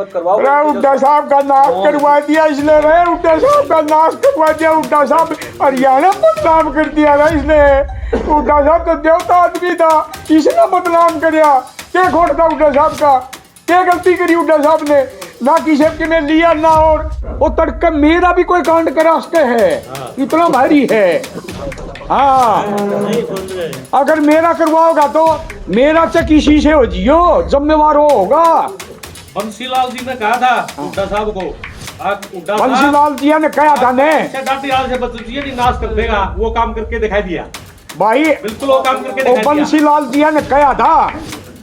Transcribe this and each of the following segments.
मत करवाओ। हुड्डा साहब का नाश करवा दिया इसने रे, हुड्डा साहब का नाश करवा दिया। हुड्डा साहब हरियाणा बदनाम कर दिया ना इसने। हुड्डा साहब तो देवता आदमी था, इसने बदनाम कराया। क्या खोट था हुड्डा साहब का, क्या गलती करी हुड्डा साहब ने? ना किसी ने लिया ना, और वो तड़का मेरा भी कोई कांड करास्ते है, इतना भारी है। हाँ, अगर मेरा करवाओगा तो मेरा से किसी से हो जियो, जिम्मेवार वो होगा। बंसीलाल जी ने कहा था हुड्डा साहब को, बंसीलाल जी ने कहा था ने से बच्चे नाश कर देगा, वो काम करके दिखाई दिया भाई, बिल्कुल वो काम करके दिखाई दिया। बंसीलाल जी ने कहा था।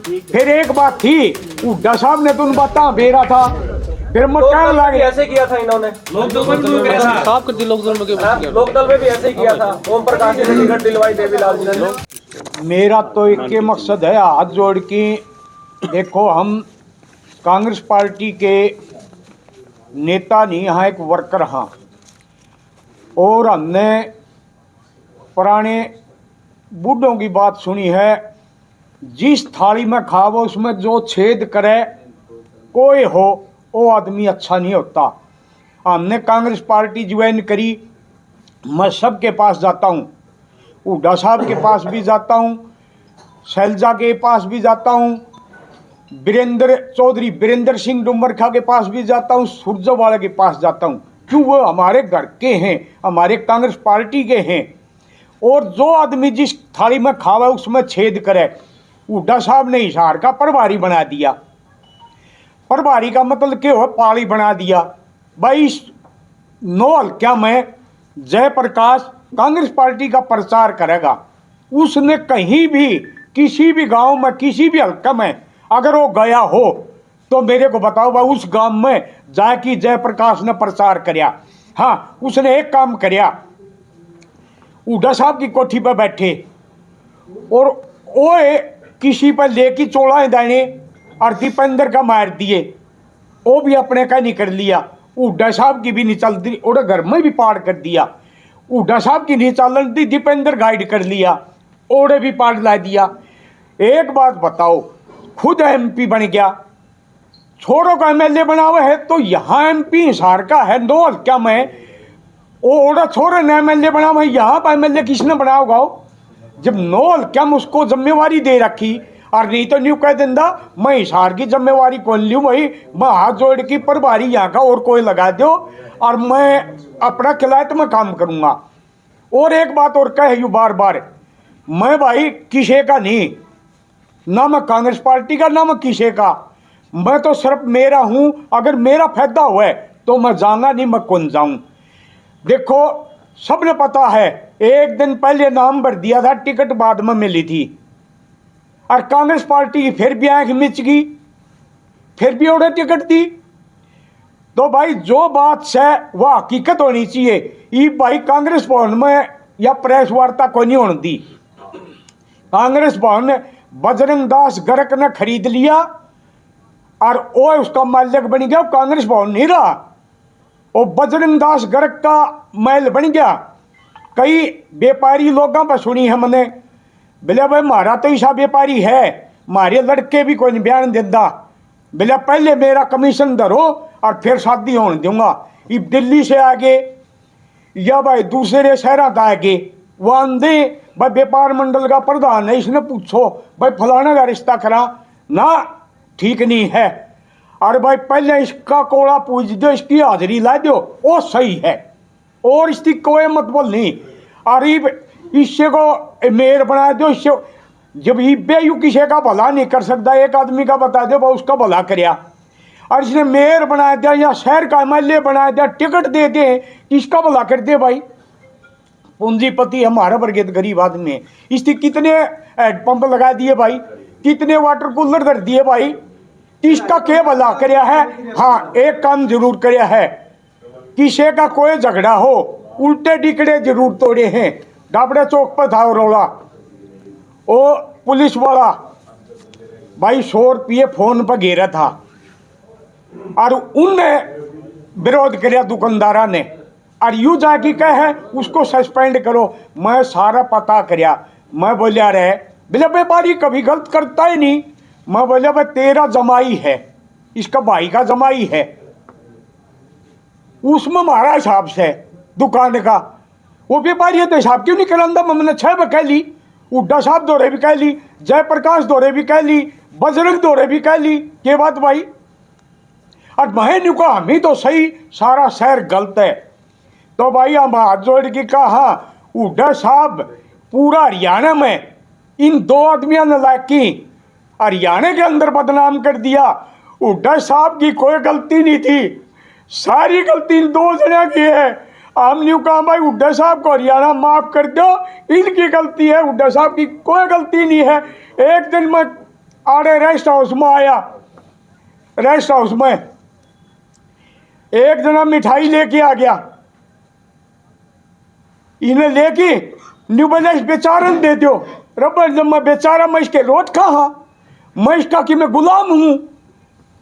फिर एक बात थी, हुड्डा साहब ने तो उन बातें बेरा था, फिर मैं कहने लगे ऐसे किया था इन्होंने, लोकदल में भी किया था, साफ कर दी लोकदल में, लोकदल में भी ऐसे ही किया था। ओम प्रकाश ने टिकट दिलवाई देवीलाल जी ने। मेरा तो एक के मकसद है, हाथ जोड़ के देखो, हम कांग्रेस पार्टी के नेता नहीं, यहाँ एक वर्कर हाँ, और हमने पुराने बूढ़ों की बात सुनी है, जिस थाली में खाओ उसमें जो छेद करे कोई हो, वो आदमी अच्छा नहीं होता। हमने कांग्रेस पार्टी ज्वाइन करी, मैं सबके पास जाता हूँ, हुड्डा साहब के पास भी जाता हूँ, शैलजा के पास भी जाता हूँ, वीरेंद्र सिंह डुमरखा के पास भी जाता हूँ, सुरजवाला के पास जाता हूँ। क्यों? वो हमारे घर के हैं, हमारे कांग्रेस पार्टी के हैं। और जो आदमी जिस थाली में खावा उसमें छेद करे, हुड्डा साहब ने हिसार का प्रभारी बना दिया। प्रभारी का मतलब क्या हो? पाली बना दिया। भाई नौ हल्का में जयप्रकाश कांग्रेस पार्टी का प्रचार करेगा, उसने कहीं भी किसी भी गांव में किसी भी हल्का में अगर वो गया हो तो मेरे को बताओ भाई, उस गांव में जाके जयप्रकाश ने प्रचार कराया। हाँ, उसने एक काम कराया, हुड्डा साहब की कोठी पर बैठे और वो किसी पर लेके चोला दाने और दीपेंद्र का मार दिए, वो भी अपने का नहीं कर लिया। हुड्डा साहब की भी नहीं चलती, और घर में भी पार कर दिया। हुड्डा साहब की नहीं चलती, दीपेंद्र गाइड कर लिया, ओड़े भी पार ला दिया। एक बात बताओ, खुद एमपी बन गया, छोरों का एमएलए बना हुआ है, तो यहाँ एमपी हिसार का है, दो हल्का में वो ओड़ा छोरे ने एमएलए बना हुआ है, यहाँ पर एमएलए किसने बना होगा? जब नौ हल्का में उसको जिम्मेवारी दे रखी, और नहीं तो न्यू कह देंदा मैं हिसार की जिम्मेवारी कौन लूँ भाई, मैं हाथ जोड़ की प्रभारी यहाँ का और कोई लगा दो, और मैं अपना खिलायत में काम करूँगा। और एक बात और कह यू बार बार, मैं भाई किसी का नहीं, ना मैं कांग्रेस पार्टी का, ना मैं किसी का, मैं तो सिर्फ मेरा हूँ। अगर मेरा फायदा हुआ है तो मैं जाऊँगा, नहीं मैं कौन जाऊँ। देखो सबने पता है, एक दिन पहले नाम भर दिया था, टिकट बाद में मिली थी, और कांग्रेस पार्टी की फिर भी आंख मिच गई, फिर भी उन्हें टिकट दी। तो भाई जो बात है वह हकीकत होनी चाहिए। ये भाई कांग्रेस भवन में या प्रेस वार्ता को नहीं होने दी। कांग्रेस भवन बजरंग दास गर्ग ने खरीद लिया और वो उसका मालिक बन गया, कांग्रेस भवन नहीं रहा, वो बजरंग दास गर्ग का महल बन गया। कई व्यापारी लोगों पर सुनी है मैंने, बोले भाई हमारा तो ऐसा व्यापारी है, हमारे लड़के भी कोई नहीं बयान देता, बोले पहले मेरा कमीशन धरो और फिर शादी होने दूंगा। ये दिल्ली से आगे या भाई दूसरे शहरों से आगे वो आंधे भाई व्यापार मंडल का प्रधान है, इसने पूछो भाई फलाना का रिश्ता करा ना, ठीक नहीं है, और भाई पहले इसका कोड़ा पूछ दो, इसकी हाजिरी ला दो, वो सही है, और इसकी कोई मतलब नहीं। और इससे को मेयर बना दो, इससे जब ये बेयू किसी का भला नहीं कर सकता, एक आदमी का बता दो भाई उसका भला कराया, और इसने मेयर बना दिया या शहर का एमएलए बना दिया, टिकट दे दे, इसका भला कर दे भाई। पूंजीपति हमारा वर्ग गरीब आदमी है, इसने कितने हैंडपंप लगा दिए भाई, कितने वाटर कूलर कर दिए भाई, इसका क्या भला कराया है? हाँ, एक काम जरूर कराया है, किसी का कोई झगड़ा हो उल्टे टिकड़े जरूर तोड़े हैं। डाबड़ा चौक पर था रोला, वो पुलिस वाला भाई 100 रुपये फोन पर घेरा था, और उनने विरोध कराया दुकानदारा ने, और यू जाके कहे उसको सस्पेंड करो। मैं सारा पता कराया, मैं बोलिया रहे, बोले व्यापारी कभी गलत करता ही नहीं। मैं बोलिया भाई तेरा जमाई है, इसका भाई का जमाई है, उसमें हमारा हिसाब से दुकान का वो व्यापारी है तो हिसाब क्यों नहीं करांदा। मैंने 6 भी कह ली, उड्डा साहब दौरे भी कह ली, जयप्रकाश दौरे भी कह ली, बजरंग दौरे भी कह ली, के बात भाई। और मैं न्यू कहा हम ही तो सही, सारा शहर गलत है। तो भाई हम हाथ जोड़ के कहा उड्डा साहब पूरा हरियाणा में इन 2 आदमियों ने लाकी हरियाणा के अंदर बदनाम कर दिया। उड्डा साहब की कोई गलती नहीं थी, सारी गलती इन 2 जने की है। हम न्यू कहा भाई उड्डा साहब को हरियाणा माफ कर दो, इनकी गलती है, उड्डा साहब की कोई गलती नहीं है। एक दिन मैं आड़े रेस्ट हाउस में आया, रेस्ट हाउस में एक जना मिठाई लेके आ गया, इन्हें लेके न्यू बैलेंस बेचारन दे दो। रबर जब मैं बेचारा, मैं इसके रोट कहा, मैं इसका कि मैं गुलाम हूं।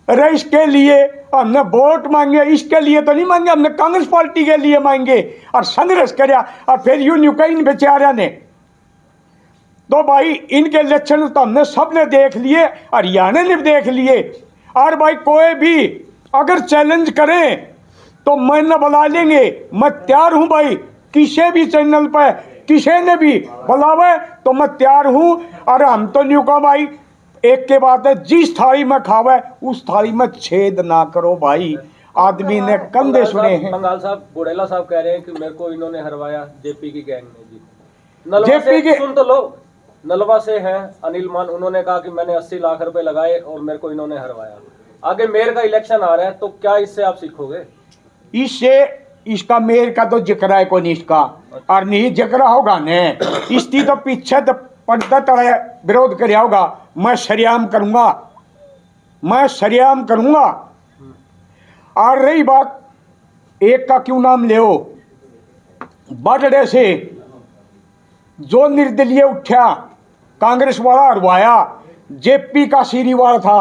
अरे इसके लिए हमने वोट मांगे, इसके लिए तो नहीं मांगे, हमने कांग्रेस पार्टी के लिए मांगे और संघर्ष कराया। और फिर यूं न्यू कहीं बेचारा ने तो भाई इनके लक्षण तो हमने सबने देख लिए, हरियाणा ने देख लिए। और भाई कोई भी अगर चैलेंज करें तो मैं न बुला लेंगे, मैं तैयार हूं भाई। किसी भी चैनल पर किसी ने भी बुलावे तो मैं तैयार हूं। और हम तो न्यू का भाई एक के बात है, जिस थाली में खावे उस थाली में छेद ना करो भाई। आदमी ने कंधे सुने हैं। बंगाल साहब बुढ़ेला साहब कह रहे हैं कि मेरे को इन्होंने हरवाया जेपी की गैंग ने जी। नलवा जेपी के सुन तो लो, नलवा से हैं अनिल मान, उन्होंने कहा कि मैंने 80 लाख रुपए लगाए और मेरे को इन्होंने हरवाया। आगे मेयर का इलेक्शन आ रहा है तो क्या इससे आप सीखोगे? इससे इसका मेयर का तो जिक्र है कोई नहीं इसका, और नहीं जिक्र होगा ने इसकी तो पीछे तो पर्दा तले विरोध कर होगा। मैं सरेआम करूंगा, मैं सरेआम करूंगा। और रही बात एक का क्यों नाम ले, बर्थडे से जो निर्दलीय उठा कांग्रेस वाला हरवाया, जेपी का सीरीवाल था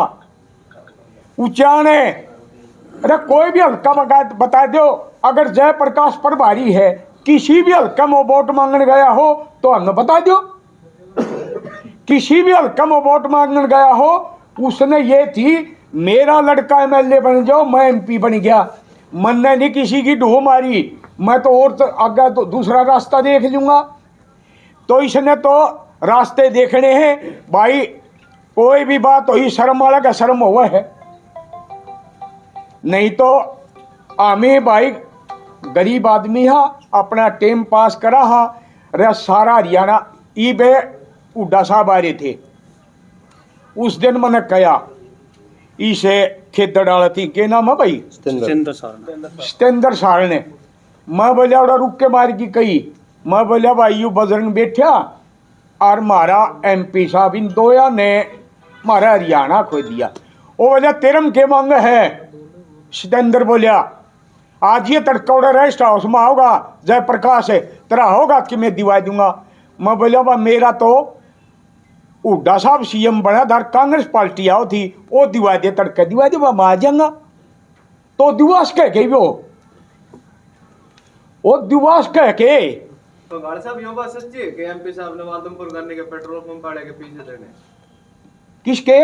उचाने। अरे कोई भी हल्का बता दो, अगर जयप्रकाश प्रभारी है किसी भी हल्का में वोट मांगने गया हो तो हमें बता दो। किसी भी हल्का में वोट मांगने गया हो, उसने ये थी मेरा लड़का एमएलए बन जाओ, मैं एमपी बन गया। मैंने नहीं किसी की ढो मारी, मैं तो और तो आगे तो दूसरा रास्ता देख लूंगा। तो इसने तो रास्ते देखने हैं भाई। कोई भी बात हो शर्म वाला का शर्म हुआ है, नहीं तो आमी भाई गरीब आदमी हा, अपना टाइम पास करा हा। रे सारा हरियाणा ई बे उड्डा साहब आ रहे थे उस दिन, मैंने कहा इसे खेत डाला थी, के नाम है भाई सतेंद्र सार ने। मैं बोलिया उड़ा रुक के मार की कही, मैं बोलिया भाई यू बजरंग बैठा और मारा एमपी साहब इन दोया ने मारा हरियाणा खो दिया। वो बोलिया तेरम के मांग है। सतेंद्र बोलिया आज ये तड़कौड़ा रेस्ट हाउस में आओगा जयप्रकाश है तेरा होगा कि मैं दिवा दूंगा। मैं बोलिया बा मेरा तो हुड्डा साहब सीएम बना धर कांग्रेस पार्टी आओ थी, वो दिवा दे तड़के दिवा दे, मैं आ जाऊंगा। तो दिवास कह के वो दिवास कह के तो गाड़ साहब यो बात सच्ची है कि एमपी साहब ने आदमपुर करने के पेट्रोल पंप वाले के पीछे देने किसके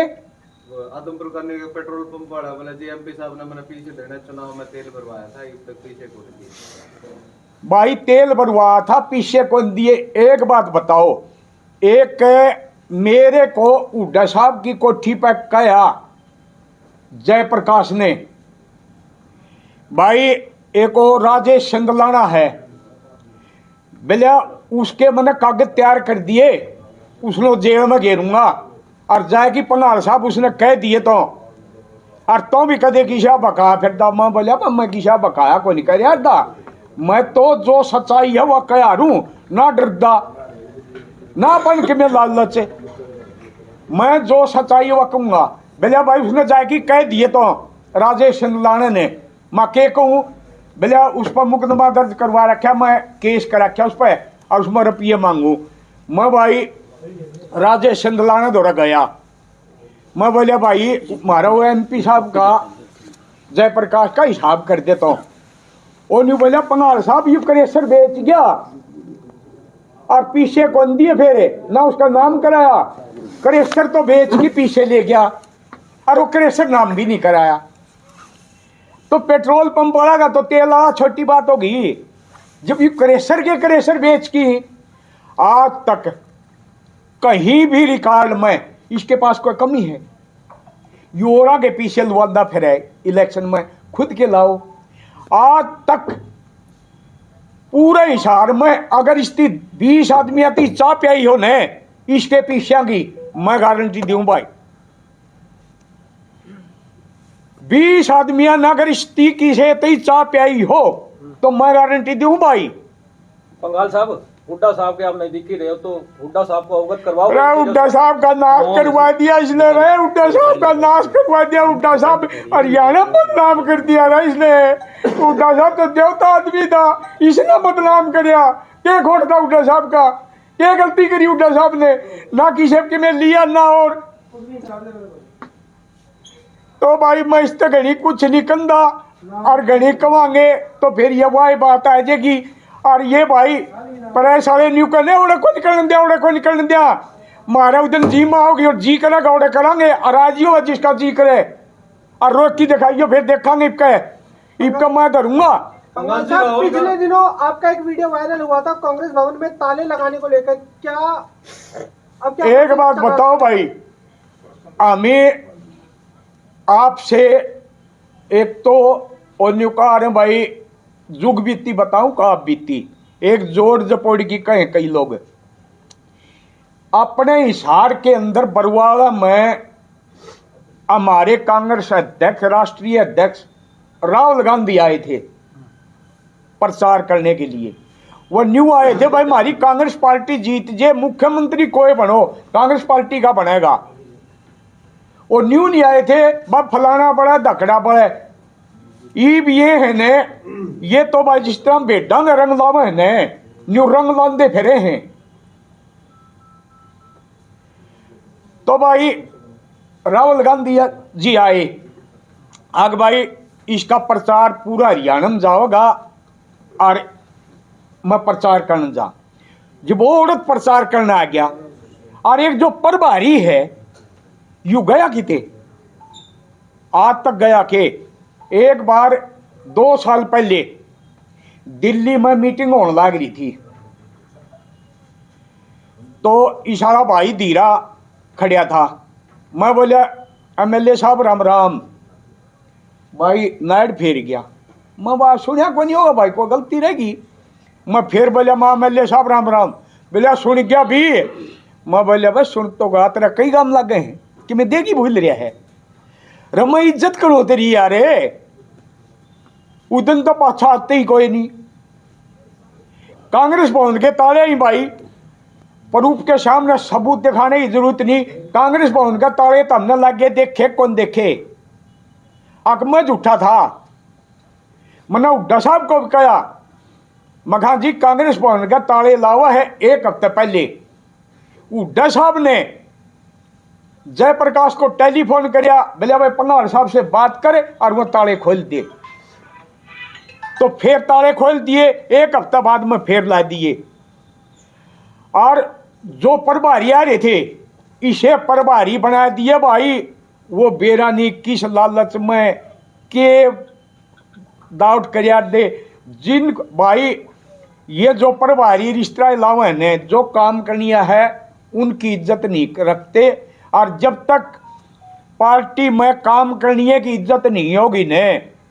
आदमपुर करने के पेट्रोल पंप वाला बोला जी एमपी साहब ने मैंने पीछे देने चुनाव में तेल भरवाया था, इब तक पीछे को दिए भाई तेल भरवाया था पीछे को दिए। एक बात बताओ, एक मेरे को हुड्डा साहब की कोठी पर कहा जयप्रकाश ने, भाई एक और राजेश संदलाना है बोले उसके मैंने कागज तैयार कर दिए, उसने जेल में घेरूंगा और जाएगी पंगाल साहब उसने कह दिए तो। और तो भी कदे किसा बकाया फिर दा, मैं बोलिया मैं किसा बकाया को नहीं कर यार दा, मैं तो जो सच्चाई है वह कह रू, ना डरदा ना बन के मैं लालच, मैं जो सच्चाई है वह कहूंगा। बोलिया भाई उसने जाएगी कह दिए तो राजेश संदलाना ने, मैं के कहूँ बोलिया उस पर मुकदमा दर्ज करवा रखा, मैं केस कर रखा उस पर और उसमें रुपये मांगू। मैं भाई राजेश संदलाना दौरा गया, मैं बोलिया भाई हमारा वो एमपी साहब का जयप्रकाश का हिसाब कर देता हूँ। वो नहीं बोलिया पंगाल साहब ये क्रेशर बेच गया और पीछे कौन दिए फेरे ना उसका नाम कराया, क्रेशर तो बेच के पीछे ले गया। और वो क्रेशर नाम भी नहीं कराया। तो पेट्रोल पंप वाला का तो तेल आया, छोटी बात होगी। जब ये क्रेशर के क्रेशर बेच की आज तक कहीं भी रिकॉर्ड में इसके पास कोई कमी है? योरा के पीछे लुआदा फिर है इलेक्शन में, खुद के लाओ। आज तक पूरे हिसार में अगर इसकी 20 आदमी आती चाह प्याई हो ने इसके पीछे की, मैं गारंटी दूं भाई 20 आदमियां ना अगर इसकी की से ती चाह प्याई हो तो मैं गारंटी दूं भाई। पंगाल साहब, हुड्डा साहब के आप नजदीकी रहे हो तो हुड्डा साहब को अवगत करवाओ। हुड्डा साहब का नाश करवा दिया इसने रे, हुड्डा साहब का नाश करवा दिया। हुड्डा साहब हरियाणा बदनाम कर दिया ना इसने। हुड्डा साहब तो देवता आदमी था, इसने बदनाम करया। क्या खोट था हुड्डा साहब का? क्या गलती करी हुड्डा साहब ने? ना किसी के में लिया ना और तो भाई मैं इस तक घड़ी कुछ नहीं कंदा और घड़ी कमांगे तो फिर ये वही बात आ जाएगी। और ये भाई पर सारे न्यू करने उड़े को निकलने दिया, उड़े को निकलने दिया। मारा उधर जी माँ होगी और जी करेगा उड़े करांगे और आज ही हो जिसका जी करे और रोक की दिखाइयो फिर देखांगे इबका मैं करूंगा। पंगाल साहब, पिछले दिनों आपका एक वीडियो वायरल हुआ था कांग्रेस भवन में ताले लगाने को लेकर, क्या अब क्या एक बात बताओ भाई, हमें आपसे एक तो ओन्युकार भाई जुग बीती बताऊं का आप बीती एक जोर जपोड़ की कहें कई लोग अपने हिसार के अंदर बरवाड़ा में हमारे कांग्रेस अध्यक्ष राष्ट्रीय अध्यक्ष राहुल गांधी आए थे प्रचार करने के लिए। वो न्यू आए थे भाई हमारी कांग्रेस पार्टी जीत जे मुख्यमंत्री कोई बनो कांग्रेस पार्टी का बनेगा। वो न्यू नहीं आए थे बस फलाना बड़ा धकड़ा बड़ा ईब ये है ने ये तो भाई जिस तरह बेटा में रंग लावे है ने न्यू रंग लांदे फिरे हैं। तो भाई राहुल गांधी जी आए आग भाई इसका प्रचार पूरा हरियाणा में जाओगा और मैं प्रचार करने जा। जब वो औरत प्रचार करने आ गया और एक जो प्रभारी है यू गया किते आज तक गया के एक बार 2 साल पहले दिल्ली में मीटिंग होने लग रही थी तो इशारा भाई धीरा खड़िया था। मैं बोलिया एमएलए साहब राम राम। भाई नाइट फेर गया। मैं बात सुनिया को नहीं होगा भाई को गलती रहेगी। मैं फिर बोलिया माँ एमएलए साहब राम राम। बोलिया सुन गया भी। मैं बोलिया बस सुन तो गा तेरा कई काम लग गए हैं कि मैं देगी भूल रहा है रमा इज्जत करो तेरी यार उदन तो पाछा आते ही कोई नहीं। कांग्रेस भवन के ताले ही भाई प्रूफ के सामने सबूत दिखाने की जरूरत नहीं। कांग्रेस भवन का ताले तो हमने लगे देखे कौन देखे अकमज उठा था। मैंने हुड्डा साहब को कहा मखा जी कांग्रेस भवन का ताले लावा है 1 हफ्ते पहले। हुड्डा साहब ने जयप्रकाश को टेलीफोन कराया बोले भाई पंगाल साहब से बात करे और वो ताले खोल दे। तो फिर ताले खोल दिए 1 हफ्ता बाद में फिर ला दिए। और जो प्रभारी आ रहे थे इसे प्रभारी बना दिए भाई। वो बेरानी किस लालच में के दाउट करिया दे जिन भाई ये जो प्रभारी रिश्ता लावे ने जो काम करनिया है उनकी इज्जत नहीं रखते। और जब तक पार्टी में काम करने की इज्जत नहीं होगी ने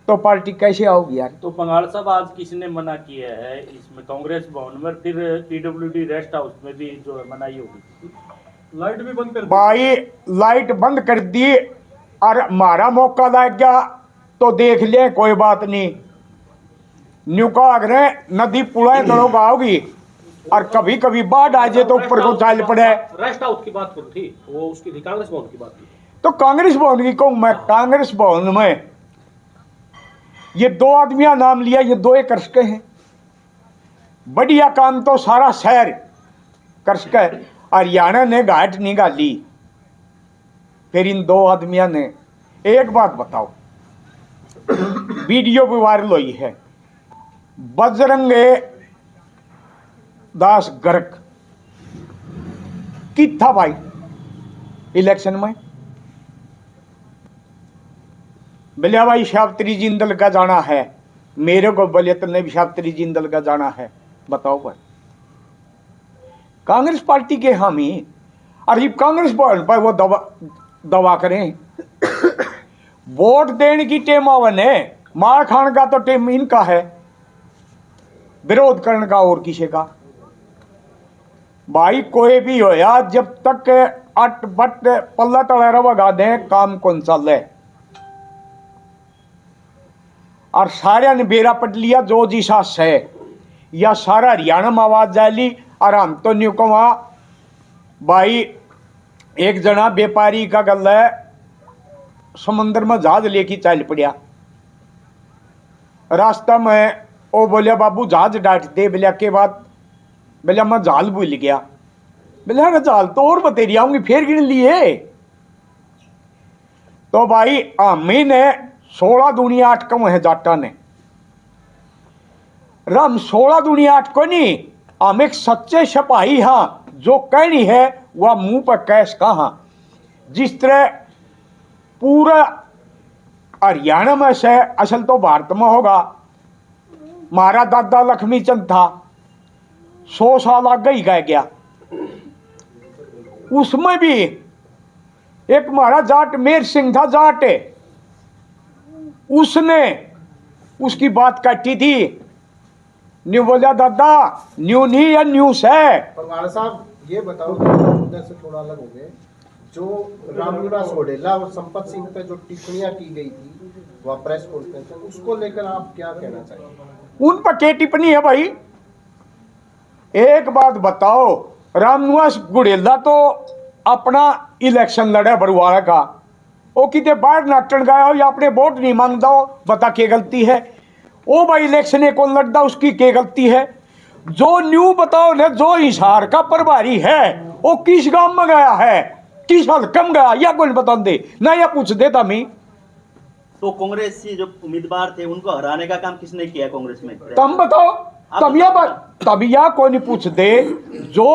तो पार्टी कैसे आओगी यार। तो पंगाल साहब आज किसने मना किया है इसमें कांग्रेस भवन में फिर पीडब्ल्यूडी रेस्ट हाउस में भी जो है मनाई होगी? लाइट भी बंद कर भाई लाइट बंद कर दी और हमारा मौका लग गया तो देख ले कोई बात नहीं। न्यू का अगर नदी पुलाएं दड़ोगा होगी और कभी कभी बाढ़ आ जाए तो ऊपर को चाल पड़े। रेस्ट हाउस की बात करो थी वो उसकी थी कांग्रेस भवन की बात की। तो कांग्रेस भवन की कहूं मैं कांग्रेस भवन में ये 2 आदमियां नाम लिया ये 2 कर सके हैं। बढ़िया काम तो सारा शहर कर सके हरियाणा ने घाट निकाली। फिर इन 2 आदमियों ने एक बात बताओ वीडियो भी वायरल हुई है बजरंग दास गर्ग की था भाई इलेक्शन में बोले भाई शास्त्री जिंदल का जाना है, मेरे को बोले तो नहीं शास्त्री जिंदल का जाना है। बताओ भाई, कांग्रेस पार्टी के हामी अरे कांग्रेस पर वो दवा करें। वोट देने की टेम आवन है, मार खान का तो टेम इनका है, विरोध करने का और किसी का। भाई कोई भी हो यार, जब तक अट बट पल्ला टड़ा भगा दे काम कौन चल। और सारे ने बेरा पट लिया जो जी सास है, या सारा हरियाणा में आवाज जाली। और हम तो न्यू को वहां भाई एक जना व्यापारी का गल है, समुद्र में जहाज लेके चल पड़िया। रास्ता में वो बोलिया बाबू जहाज डाट दे। बोलिया के बाद? बोलिया मैं जाल भूल गया। बोलिया अरे जाल तो और बतेरी आऊंगी फिर गिन लिए। तो भाई हमी ने 16 दुनिया 8 कम है जाटा ने राम 16 दुनिया 8 को नहीं, हम एक सच्चे सिपाही हाँ, जो कहनी है वह मुंह पर कैश कहा। जिस तरह पूरा हरियाणा में से असल तो भारत में होगा, हमारा दादा लक्ष्मी चंद था, 100 साल आगे ही गए गया। उसमें भी एक हमारा जाट मेर सिंह था जाट, उसने उसकी बात काटी थी। न्यू बोलिया दादा न्यू नहीं या न्यूस है। परमार साहब ये बताओ, मुद्दे से थोड़ा अलग हो गए, जो रामनिवास घोडेला और संपत सिंह पे जो टिप्पणियां की गई थी वह प्रेस कॉन्फ्रेंस में, उसको लेकर आप क्या कहना चाहिए? उन पर क्या टिप्पणी है भाई? एक बात बताओ, रामनिवास घोडेला तो अपना इलेक्शन लड़ा बरुआड़ा का, वो कितने बाहर नाटन गया हो या अपने वोट नहीं मांगता हो, बता क्या गलती है? ओ भाई इलेक्शन को लड़ता उसकी क्या गलती है? जो न्यू बताओ ने, जो हिसार का प्रभारी है वो किस गांव में गया है, किस हल्कम गया, या कोई बता दे ना, या पूछ देता मैं। तो कांग्रेस से जो उम्मीदवार थे उनको हराने का काम किसने किया कांग्रेस में? तुम बताओ। तबिया कोई नहीं पूछ दे। जो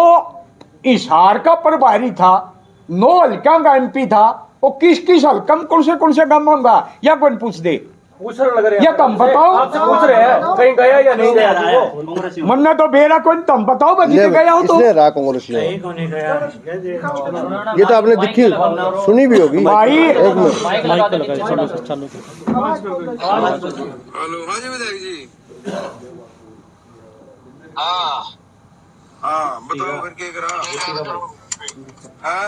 हिसार का प्रभारी था, 9 हल्का का MP था, वो किस किस हल्कम कौन से गांव में गया, या कोई पूछ दे? पूछ रहे लग रहे या तुम बताओ, आपसे पूछ रहे हैं कहीं गया या नहीं गया वो? कांग्रेस मन्ना तो बेरा कोई, तुम बताओ बजी गया हो तो। इसलिए रहा कांग्रेस में, ये तो आपने दिखी सुनी भी होगी भाई। एक मिनट, हेलो हाँ जी विधायक जी। हाँ बताओ फिर क्या करा? हाँ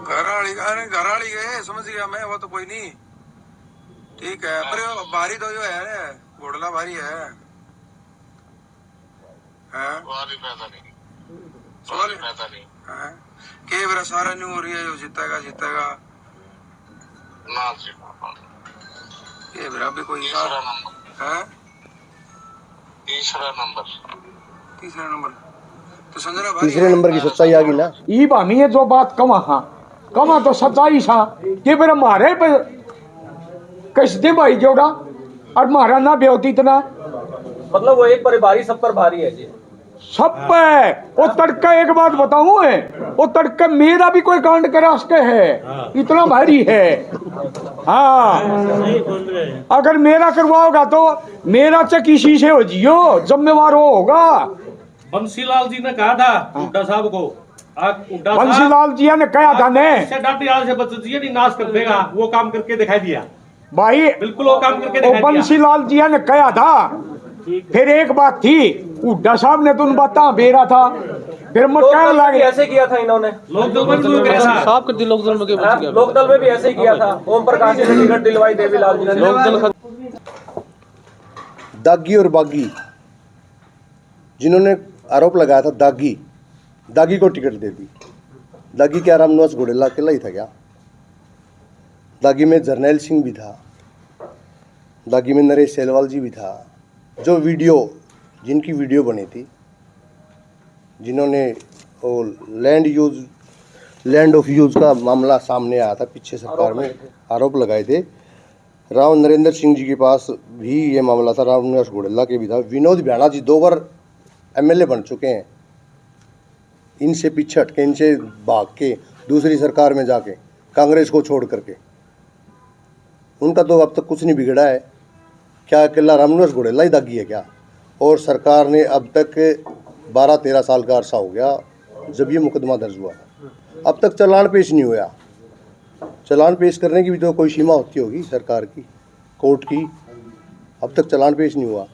घरवाली गए, समझ गया मैं, वो तो कोई नहीं, ठीक है। पर भारी तो जो है रे, घोड़ला भारी है। के बरा सारा न्यू हो रही है, जो जीतेगा जीतेगा ना, ये बरा भी कोई है। तीसरा नंबर तो संजना भाई, तीसरे नंबर की सच्चाई आ गई ना। ई बामी है जो बात कमा तो सच्चाई सा कि मेरे मारे पे कस दे भाई जोड़ा, और मारा ना बेहोती इतना, मतलब वो एक पर भारी सब पर भारी है जी, सब पे। वो तड़का एक बात बताऊं है, वो तड़का मेरा भी कोई कांड करा सके है, इतना भारी है। हाँ अगर मेरा करवाओगा तो मेरा च किसी से हो जियो, जिम्मेवार वो होगा। बंसीलाल जी ने कहा था हुड्डा साहब को, बंसीलाल जी ने कहा था ने डाटियाल से बच्चे नहीं नाश कर देगा, वो काम करके दिखाई दिया भाई, बिल्कुल वो काम करके दिखाई दिया। बंसीलाल जी ने कहा था। फिर एक बात थी, हुड्डा साहब ने तो उन बातें बेरा था, फिर मैं कहने लगे ऐसे किया था इन्होंने, लोकदल में भी कैसा साफ कर दी, लोकदल में भी ऐसे ही किया था। ओम प्रकाश ने टिकट दिलवाई देवीलाल जी ने। दागी और बागी जिन्होंने आरोप लगाया था, दागी को टिकट दे दी। दागी क्या रामनिवास घोडेला अकेला ही था क्या? दागी में जर्नैल सिंह भी था, दागी में नरेश सेलवाल जी भी था। जो वीडियो, जिनकी वीडियो बनी थी, जिन्होंने वो लैंड ऑफ यूज का मामला सामने आया था, पीछे सरकार में आरोप लगाए थे। राव नरेंद्र सिंह जी के पास भी ये मामला था, रामनिवास घोडेला के भी था। विनोद भ्याणा जी 2 बार MLA बन चुके हैं, इनसे पीछे हटके, इनसे भाग के दूसरी सरकार में जाके, कांग्रेस को छोड़ करके। उनका तो अब तक कुछ नहीं बिगड़ा है। क्या अकेला रामनिवास घोडेला ही दागी है क्या? और सरकार ने अब तक 12-13 साल का अरसा हो गया जब ये मुकदमा दर्ज हुआ, अब तक चालान पेश नहीं हुआ। चालान पेश करने की भी तो कोई सीमा होती होगी सरकार की, कोर्ट की, अब तक चालान पेश नहीं हुआ।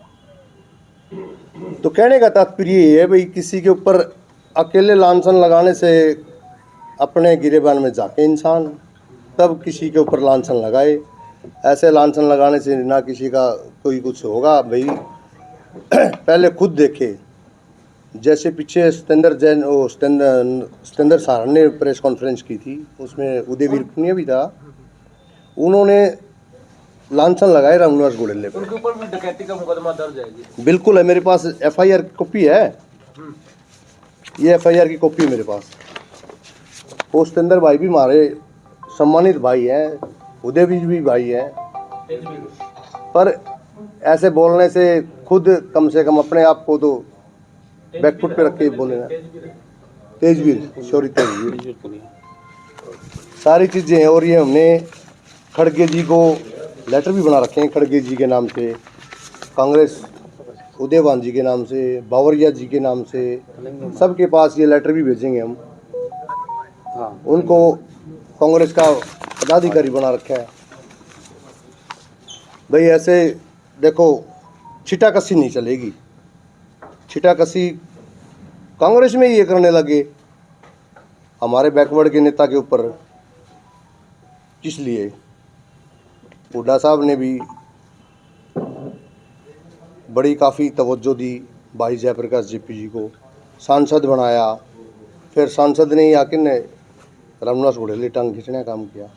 तो कहने का तात्पर्य ये है भाई, किसी के ऊपर अकेले लांछन लगाने से अपने गिरेबान में जाके इंसान तब किसी के ऊपर लांछन लगाए। ऐसे लांछन लगाने से ना किसी का कोई कुछ होगा भाई। पहले खुद देखे, जैसे पीछे सतेंद्र सारण ने प्रेस कॉन्फ्रेंस की थी, उसमें उदयवीर पुनिया भी था, उन्होंने लांछन लगाए रामनिवास घोडेले पर। उनके ऊपर भी डकैती का मुकदमा दर्ज है जी? बिल्कुल है, मेरे पास FIR की कॉपी है, ये FIR की कॉपी मेरे पास। वो सतेंद्र भाई भी हमारे सम्मानित भाई हैं, उदयवीर भी भाई हैं, पर ऐसे बोलने से खुद कम से कम अपने आप को तो बैकफुट पे रख के बोले ना। तेजवीर, सॉरी तेजवीर, सारी चीज़ें हैं। और ये हमने खड़गे जी को लेटर भी बना रखे हैं, खड़गे जी के नाम से, कांग्रेस उदयवान जी के नाम से, बावरिया जी के नाम से, सबके पास ये लेटर भी भेजेंगे हम। उनको कांग्रेस का पदाधिकारी बना रखा है। भाई ऐसे देखो, छिटाकसी नहीं चलेगी। छिटाकसी कांग्रेस में ये करने लगे हमारे बैकवर्ड के नेता के ऊपर, किस लिए? हुड्डा साहब ने भी बड़ी काफ़ी तवज्जो दी भाई जयप्रकाश JP जी को, सांसद बनाया, फिर सांसद ने ही आके ने रामनिवास घोडेले टांग खींचने का काम किया।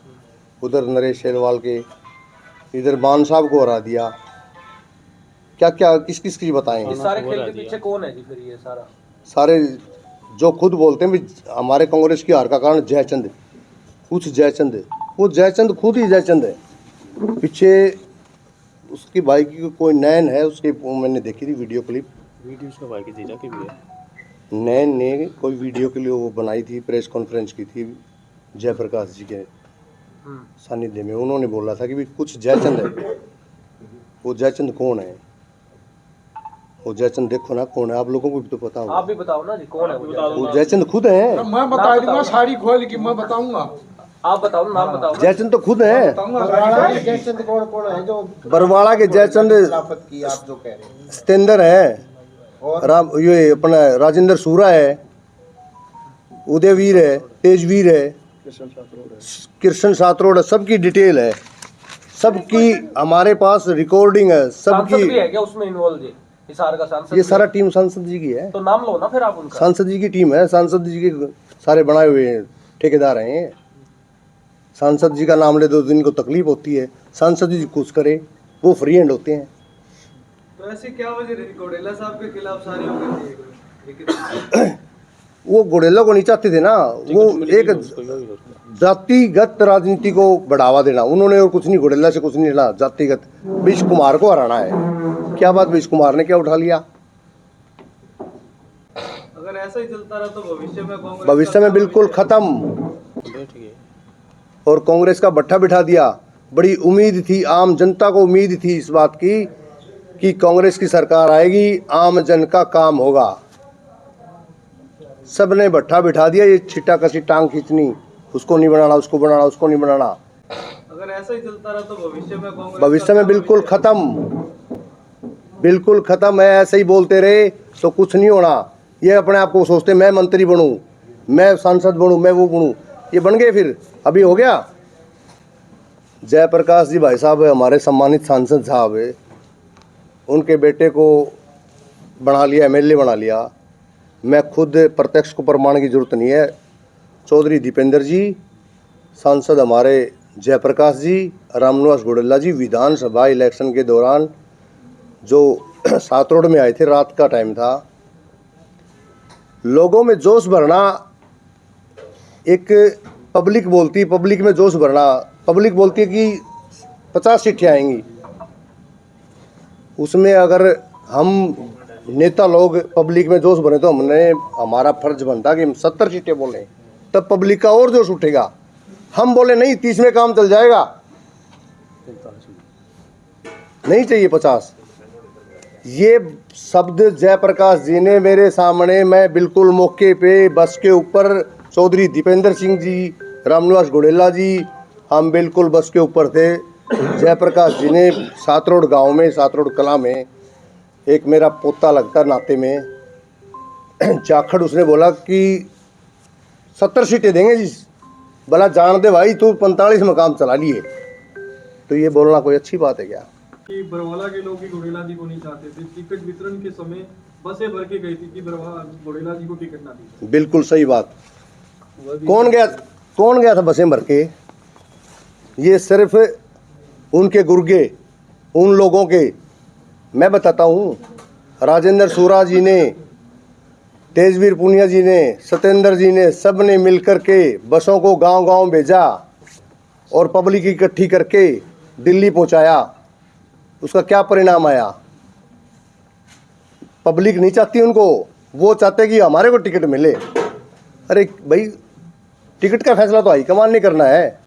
उधर नरेश शेरवाल के, इधर मान साहब को हरा दिया। क्या क्या किस किस की बताएं? इस सारे खेल के पीछे कौन है जी फिर ये सारा? सारे जो खुद बोलते हैं भी हमारे कांग्रेस की हार का कारण जयचंद, कुछ जयचंद, वो जयचंद खुद ही जयचंद है। पीछे उसकी भाई की कोई नैन है, उसके मैंने देखी थी वीडियो क्लिप, उसका भाई की जीजा की भी है। नैन ने कोई वीडियो के लिए वो बनाई थी, प्रेस कॉन्फ्रेंस की थी जयप्रकाश जी के सानिध्य में। उन्होंने बोला था कि भी कुछ जयचंद है। वो जयचंद कौन है? वो जयचंद देखो ना कौन है, आप लोगों को भी तो पता होगा। आप भी बताओ ना जी, कौन है वो जयचंद खुद है। मैं बता दूंगा, साड़ी खोल के मैं बताऊंगा। आप बताओ, नाम बताओ। जयचंद तो खुद है। बरवाड़ा के जयचंद कौन है जो बरवाड़ा के जयचंद खिलाफत की आप जो कह रहे हैं? सतेंद्र है, राम ये अपना राजेंद्र सूरा है, उदयवीर है, तेजवीर है, कृष्ण सातरोड, सबकी डिटेल है, सबकी हमारे पास रिकॉर्डिंग है, सांसद सबकी। भी है क्या उसमें इन्वॉल्व जी? हिसार का सांसद ये भी सारा है? टीम सांसद जी की है। तो नाम लो ना फिर आप उनका। सांसद जी की टीम है, सांसद जी के सारे बनाए हुए ठेकेदार हैं। सांसद जी का नाम ले दो तो इनको तकलीफ होती है, सांसद जी कुछ करे वो फ्री हैंड होते हैं। तो ऐसी क्या वजह रही घोडेला साहब के खिलाफ सारी हो गई थी? वो घोडेला को नहीं चाहते थे ना, वो एक जातिगत राजनीति को बढ़ावा देना उन्होंने, और कुछ नहीं, घोडेला से कुछ नहीं लेना, जातिगत। विश कुमार को हराना है। क्या बात, विश कुमार ने क्या उठा लिया? अगर ऐसा ही चलता रहा तो भविष्य में बिल्कुल खत्म। और कांग्रेस का भट्ठा बिठा दिया। बड़ी उम्मीद थी, आम जनता को उम्मीद थी इस बात की कि कांग्रेस की सरकार आएगी, आम जन का काम होगा। सब ने भट्ठा बिठा दिया, ये छिटा कसी टांग खींचनी, उसको नहीं बनाना, उसको बनाना, उसको नहीं बनाना। अगर ऐसा ही चलता रहा तो भविष्य में बिल्कुल खत्म, बिल्कुल खत्म है। ऐसे ही बोलते रहे तो कुछ नहीं होना। ये अपने आप को सोचते मैं मंत्री बनूं, मैं सांसद बनूं, मैं वो बनूं, ये बन गए। फिर अभी हो गया। जयप्रकाश जी भाई साहब हमारे सम्मानित सांसद साहब है, उनके बेटे को बना लिया, MLA बना लिया। मैं खुद प्रत्यक्ष को प्रमाण की जरूरत नहीं है। चौधरी दीपेंद्र जी, सांसद हमारे जयप्रकाश जी, रामनिवास घोडेला जी विधानसभा इलेक्शन के दौरान जो सात रोड में आए थे, रात का टाइम था, लोगों में जोश भरना। एक पब्लिक बोलती, पब्लिक में जोश भरना, पब्लिक बोलती है कि 50 चिट्ठियाँ आएंगी, उसमें अगर हम नेता लोग पब्लिक में जोश भरे तो हमने, हमारा फर्ज बनता कि हम 70 चिट्ठियाँ बोलें। तब पब्लिक का और जोश उठेगा। हम बोले नहीं 30 में काम चल जाएगा, नहीं चाहिए 50। ये शब्द जयप्रकाश जी ने मेरे सामने, मैं बिल्कुल मौके पे बस के ऊपर, चौधरी दीपेंद्र सिंह जी, रामनिवास घोडेला जी, हम बिल्कुल बस के ऊपर थे। जयप्रकाश जी ने सातरोड गांव में, सातरोड कला में, एक मेरा पोता लगता नाते में जाखड़, उसने बोला कि 70 सीटें देंगे जी। भला जान दे भाई, तू 45 में काम चला लिए, तो ये बोलना कोई अच्छी बात है क्या? कि बरवाला के लोग ही घोडेला जी को नहीं चाहते थे। टिकट वितरण के समय बसें भर के गई थी कि घोडेला जी को टिकट ना दी। बिल्कुल सही बात। कौन गया था बसें भर के? ये सिर्फ उनके गुर्गे, उन लोगों के, मैं बताता हूँ, राजेंद्र सूरा जी ने, तेजवीर पुनिया जी ने, सत्येंद्र जी ने, सब ने मिलकर के बसों को गांव-गांव भेजा और पब्लिक इकट्ठी करके दिल्ली पहुंचाया। उसका क्या परिणाम आया? पब्लिक नहीं चाहती उनको, वो चाहते कि हमारे को टिकट मिले। अरे भाई, टिकट का फैसला तो हाईकमान ने करना है।